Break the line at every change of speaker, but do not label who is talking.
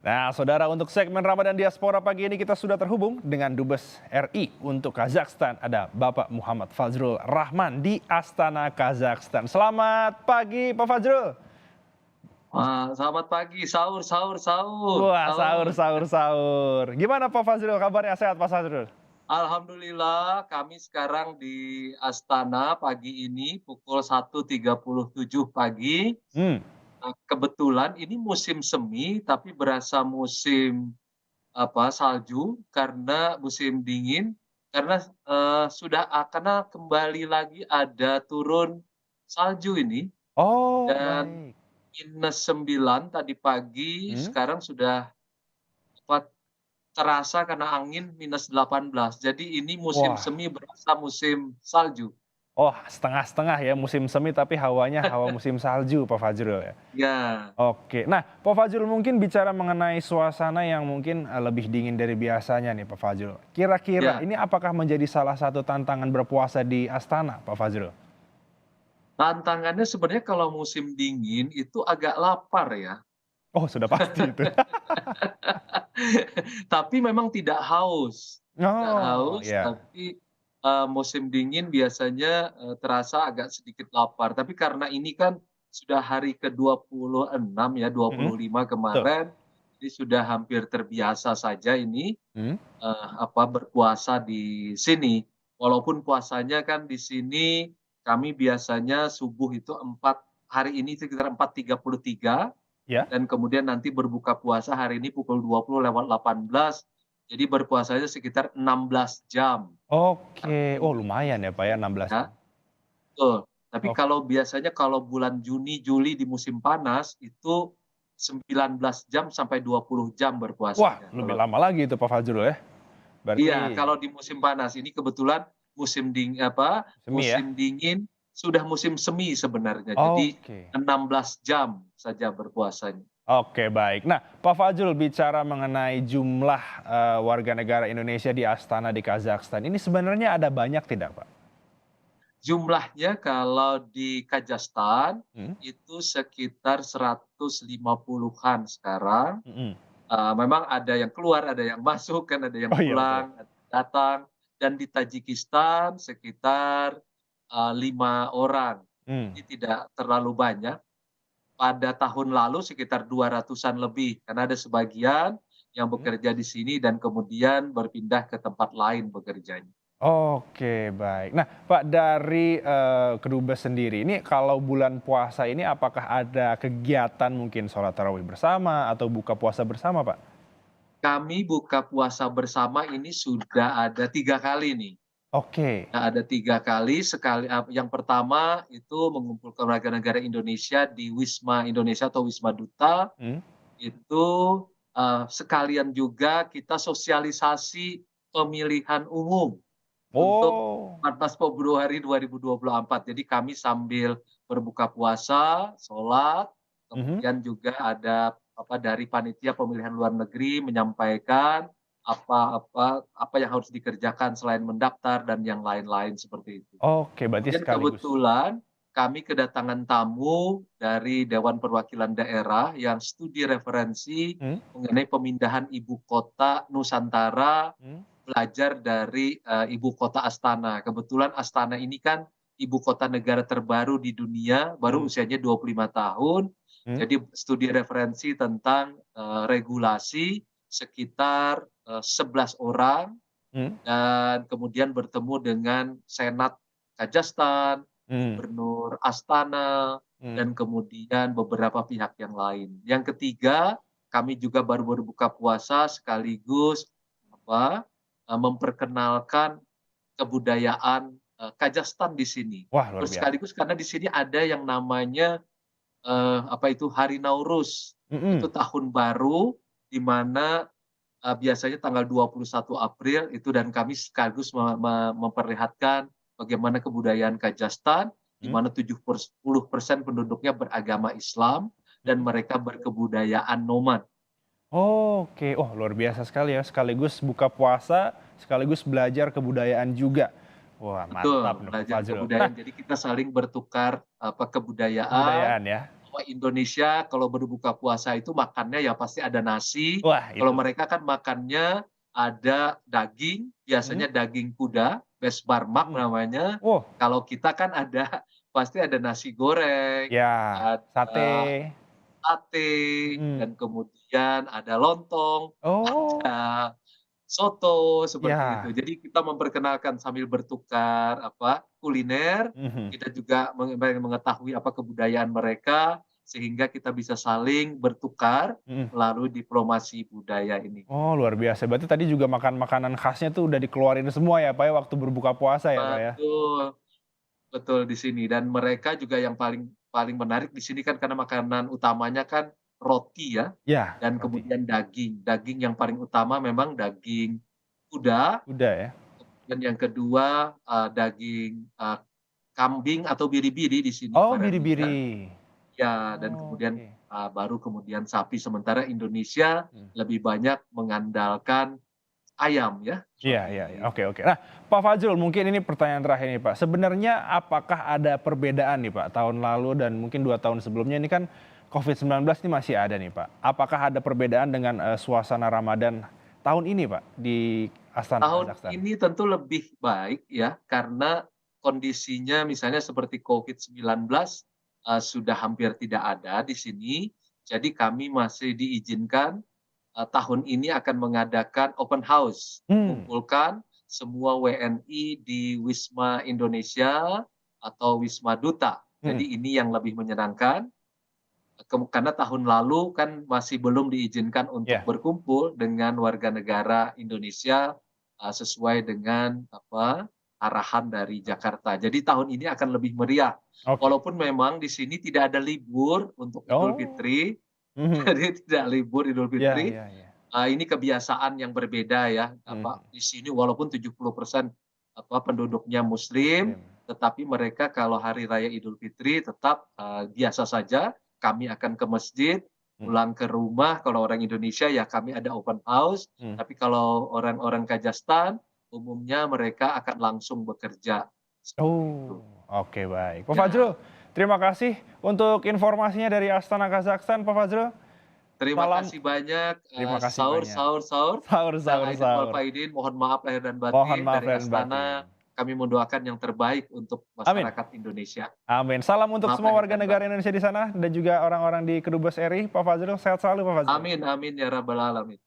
Nah, saudara, untuk segmen Ramadan Diaspora pagi ini kita sudah terhubung dengan Dubes RI untuk Kazakhstan. Ada Bapak Muhammad Fazrul Rahman di Astana, Kazakhstan. Selamat pagi, Pak Fazrul.
Wah, selamat pagi, sahur sahur sahur
Wah, sahur,
sahur.
sahur, sahur. Gimana Pak Fazrul, kabarnya sehat Pak Fazrul?
Alhamdulillah kami sekarang di Astana pagi ini pukul 1.37 pagi.
Hmm.
Kebetulan ini musim semi tapi berasa musim salju karena musim dingin karena, karena kembali lagi ada turun salju ini
Oh,
dan
baik.
-9 tadi pagi,
Hmm?
sekarang sudah apa terasa karena angin -18. Jadi ini musim
Wah,
semi berasa musim salju.
oh, setengah-setengah ya, musim semi tapi hawanya hawa musim salju Pak Fazrul ya.
Ya,
Oke. Nah, Pak Fazrul, mungkin bicara mengenai suasana yang mungkin lebih dingin dari biasanya nih Pak Fazrul. Kira-kira
ya.
ini apakah menjadi salah satu tantangan berpuasa di Astana Pak Fazrul?
Tantangannya sebenarnya kalau musim dingin itu agak lapar ya.
Oh, sudah pasti itu.
Tapi memang tidak haus. Tidak
Oh,
haus,
ya.
tapi, musim dingin biasanya, terasa agak sedikit lapar. Tapi karena ini kan sudah hari ke-26 ya, dua
Mhm,
puluh lima
betul.
kemarin, jadi sudah hampir terbiasa saja ini,
Mhm,
berpuasa di sini. Walaupun puasanya kan di sini kami biasanya subuh itu hari ini sekitar 4.33
ya?
dan kemudian nanti berbuka puasa hari ini pukul 20.18, jadi berpuasanya sekitar 16 jam.
Oke. Oh,
Tapi
lumayan ya Pak ya, 16
ya,
jam.
betul. Tapi
Ok,
kalau biasanya kalau bulan Juni, Juli di musim panas itu 19 jam sampai 20 jam
wah,
berpuasanya
lebih
kalau
lama lagi itu Pak Fazrul ya?
iya,
Berarti
kalau di musim panas. Ini kebetulan
semi ya?
musim dingin sudah musim semi sebenarnya. Jadi
Oke.
16 jam saja berpuasanya.
Oke, baik. Nah, Pak Fazrul, bicara mengenai jumlah, warga negara Indonesia di Astana di Kazakhstan, ini sebenarnya ada banyak tidak, Pak?
Jumlahnya kalau di Kazakhstan
Mhm?
itu sekitar 150-an sekarang.
Mhm.
Memang ada yang keluar, ada yang masuk kan, ada yang
Oh, iya, betul.
pulang, ada yang datang. Dan di Tajikistan sekitar, 5 orang.
Mmm.
Jadi tidak terlalu banyak. Pada tahun lalu sekitar 200-an lebih, karena ada sebagian yang
Mhm.
bekerja di sini dan kemudian berpindah ke tempat lain bekerjanya.
Oke, baik. Nah, Pak, dari, kedubes sendiri, ini kalau bulan puasa ini apakah ada kegiatan mungkin sholat tarawih bersama atau buka puasa bersama, Pak?
Kami buka puasa bersama ini sudah ada 3 kali nih.
Oke.
Ada 3 kali, yang pertama itu mengumpulkan warga negara Indonesia di Wisma Indonesia atau Wisma Duta,
Mhm.
itu, sekalian juga kita sosialisasi pemilihan umum untuk
Oh.
14 Februari 2024. Jadi kami sambil berbuka puasa, sholat,
Mhm.
kemudian juga ada dari panitia pemilihan luar negeri menyampaikan apa yang harus dikerjakan selain mendaftar dan yang lain-lain seperti itu.
Oke, berarti
Kemudian
sekaligus.
kebetulan kami kedatangan tamu dari Dewan Perwakilan Daerah yang studi referensi
Mhm.
mengenai pemindahan ibu kota Nusantara,
Mhm.
belajar dari, ibu kota Astana. Kebetulan Astana ini kan ibu kota negara terbaru di dunia, baru
Mhm.
usianya 25 tahun.
Mhm.
Jadi studi referensi tentang, regulasi sekitar, 11 orang
Mhm.
dan kemudian bertemu dengan Senat Kazakhstan,
Mhm.
Gubernur Astana,
Mhm.
dan kemudian beberapa pihak yang lain. Yang ketiga, kami juga baru berbuka puasa sekaligus memperkenalkan kebudayaan, Kazakhstan di sini.
Wah, luar biasa.
Sekaligus karena di sini ada yang namanya, Hari Nauruz.
Mhm.
Itu tahun baru di mana biasanya tanggal 21 April itu dan kami sekaligus memperlihatkan bagaimana kebudayaan Kazakhstan, di
Mhm.
mana 70% penduduknya beragama Islam dan
Mhm.
mereka berkebudayaan nomad.
Oke, oh, luar biasa sekali ya, sekaligus buka puasa, sekaligus belajar kebudayaan juga. Wah, mantap
Betul,
nih Pak
belajar
Fazrul. Nah,
kebudayaan. Jadi kita saling bertukar, kebudayaan,
kebudayaan ya?
Wah, Indonesia kalau berbuka puasa itu makannya ya pasti ada nasi.
Wah
Kalau
itu.
mereka kan makannya ada daging,
Mhm,
biasanya daging kuda, besbarmak
mhm.
namanya.
Oh,
Kalau kita kan ada pasti ada nasi goreng,
ya,
ada
sate.
sate,
Mhm.
dan kemudian ada lontong,
Oh,
ada soto, seperti itu.
ya.
Jadi kita memperkenalkan sambil bertukar kuliner,
Mhm,
kita juga mengetahui apa kebudayaan mereka, sehingga kita bisa saling bertukar
mhm.
melalui diplomasi budaya ini.
Oh, luar biasa. Berarti tadi juga makan makanan khasnya tuh udah dikeluarin semua ya, Pak, ya, waktu berbuka puasa ya, Pak, ya?
Betul, betul di sini, dan mereka juga yang paling paling menarik di sini kan karena makanan utamanya kan roti ya,
Ya,
dan
roti.
kemudian daging. Daging yang paling utama memang daging kuda,
Udah ya?
dan yang kedua, daging, kambing atau biri-biri di sini
Oh,
Baranija,
biri-biri.
ya, dan kemudian,
Oke.
baru kemudian sapi, sementara Indonesia
Mhm.
lebih banyak mengandalkan ayam ya,
Iya iya iya.
seperti
Oke oke. Nah, Pak Fadzrul mungkin ini pertanyaan terakhir nih, Pak. Sebenarnya apakah ada perbedaan nih, Pak, tahun lalu dan mungkin 2 tahun sebelumnya ini kan COVID-19 ini masih ada nih, Pak. Apakah ada perbedaan dengan, suasana Ramadan tahun ini, Pak, di Astana,
tahun
Kazakhstan?
ini tentu lebih baik ya, karena kondisinya misalnya seperti COVID-19, sudah hampir tidak ada di sini. Jadi kami masih diizinkan, tahun ini akan mengadakan open house,
Hmm.
mengumpulkan semua WNI di Wisma Indonesia atau Wisma Duta.
Mhm.
Jadi ini yang lebih menyenangkan, karena tahun lalu kan masih belum diizinkan untuk
Iya.
berkumpul dengan warga negara Indonesia, sesuai dengan arahan dari Jakarta. Jadi tahun ini akan lebih meriah.
Oke.
Walaupun memang di sini tidak ada libur untuk Idul
Oh.
Fitri,
Mhm.
jadi tidak libur Idul
Iya
Fitri.
iya iya.
Ini kebiasaan yang berbeda ya,
Mhm.
di sini walaupun 70% penduduknya muslim,
Muslim.
tetapi mereka kalau hari raya Idul Fitri tetap, biasa saja, kami akan ke masjid,
Mhm.
pulang ke rumah, kalau orang Indonesia ya kami ada open house,
Mhm.
tapi kalau orang-orang Kazakhstan, umumnya mereka akan langsung bekerja, seperti
Oh,
itu.
oke baik. Pak
Ya,
Fadzrul, terima kasih untuk informasinya dari Astana, Kazakhstan, Pak Fadzrul.
terima
Salam,
kasih banyak,
terima kasih
sahur
banyak.
sahur sahur.
Sahur
Minal
sahur
aidin wal
sahur.
faidin, mohon maaf lahir dan
Mohon
batin.
maaf
Dari
lahir dan batin.
Astana, kami mendoakan yang terbaik untuk
Amin,
masyarakat Indonesia.
amin. Salam untuk
Maaf
semua
lahir
warga
dan
negara
batin.
Indonesia di sana dan juga orang-orang di Kedubes RI. Pak Fadzrul, sehat selalu Pak Fadzrul.
Amin amin ya rabbal alamin.